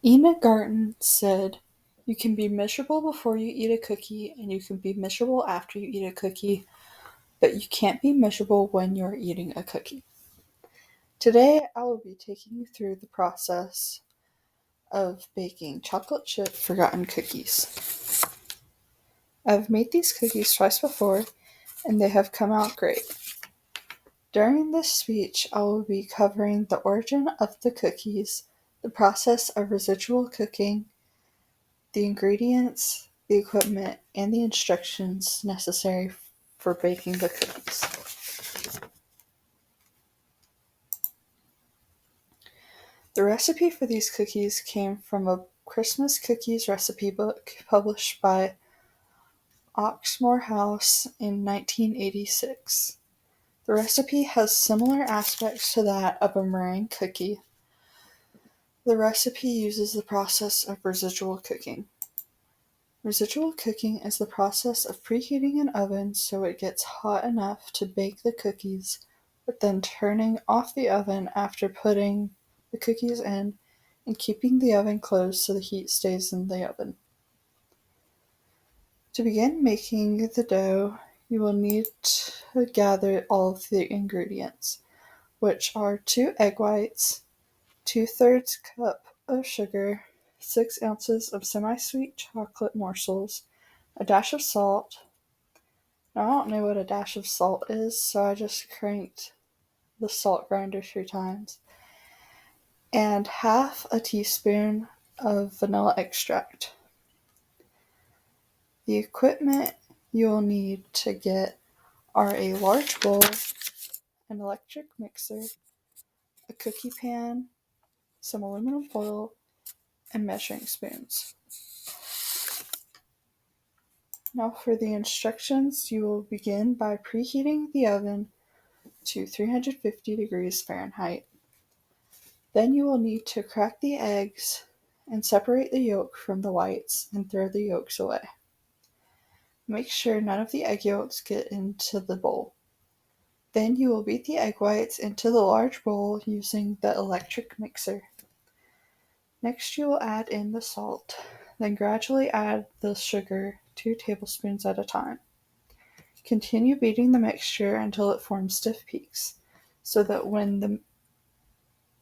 Ina Garten said, "You can be miserable before you eat a cookie, and you can be miserable after you eat a cookie, but you can't be miserable when you're eating a cookie." Today, I will be taking you through the process of baking chocolate chip forgotten cookies. I've made these cookies twice before, and they have come out great. During this speech, I will be covering the origin of the cookies, the process of residual cooking, the ingredients, the equipment, and the instructions necessary for baking the cookies. The recipe for these cookies came from a Christmas cookies recipe book published by Oxmoor House in 1986. The recipe has similar aspects to that of a meringue cookie. The recipe uses the process of residual cooking. Residual cooking is the process of preheating an oven so it gets hot enough to bake the cookies, but then turning off the oven after putting the cookies in and keeping the oven closed so the heat stays in the oven. To begin making the dough, you will need to gather all of the ingredients, which are 2 egg whites, 2/3 cup of sugar, 6 ounces of semi-sweet chocolate morsels, a dash of salt. Now, I don't know what a dash of salt is, so I just cranked the salt grinder 3 times, and half a teaspoon of vanilla extract. The equipment you will need to get are a large bowl, an electric mixer, a cookie pan, some aluminum foil, and measuring spoons. Now for the instructions, you will begin by preheating the oven to 350 degrees Fahrenheit. Then you will need to crack the eggs and separate the yolk from the whites and throw the yolks away. Make sure none of the egg yolks get into the bowl. Then you will beat the egg whites into the large bowl using the electric mixer. Next you will add in the salt, then gradually add the sugar, 2 tablespoons at a time. Continue beating the mixture until it forms stiff peaks, so that when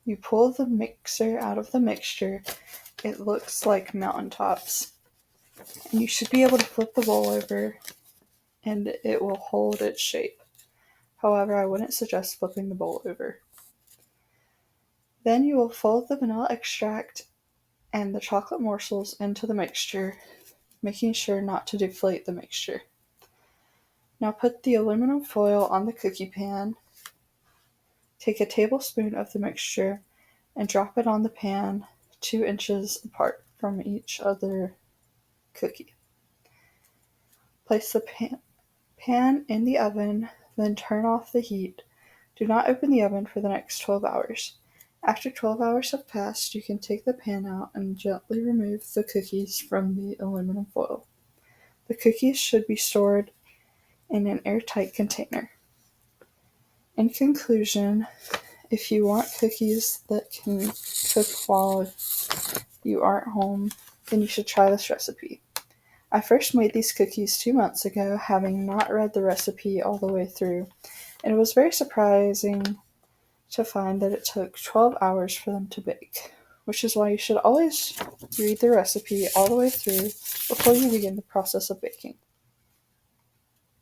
you pull the mixer out of the mixture, it looks like mountaintops. And you should be able to flip the bowl over and it will hold its shape. However, I wouldn't suggest flipping the bowl over. Then you will fold the vanilla extract and the chocolate morsels into the mixture, making sure not to deflate the mixture. Now put the aluminum foil on the cookie pan. Take a tablespoon of the mixture and drop it on the pan 2 inches apart from each other cookie. Place the pan in the oven, then turn off the heat. Do not open the oven for the next 12 hours. After 12 hours have passed, you can take the pan out and gently remove the cookies from the aluminum foil. The cookies should be stored in an airtight container. In conclusion, if you want cookies that can cook while you aren't home, then you should try this recipe. I first made these cookies 2 months ago, having not read the recipe all the way through, and it was very surprising to find that it took 12 hours for them to bake, which is why you should always read the recipe all the way through before you begin the process of baking.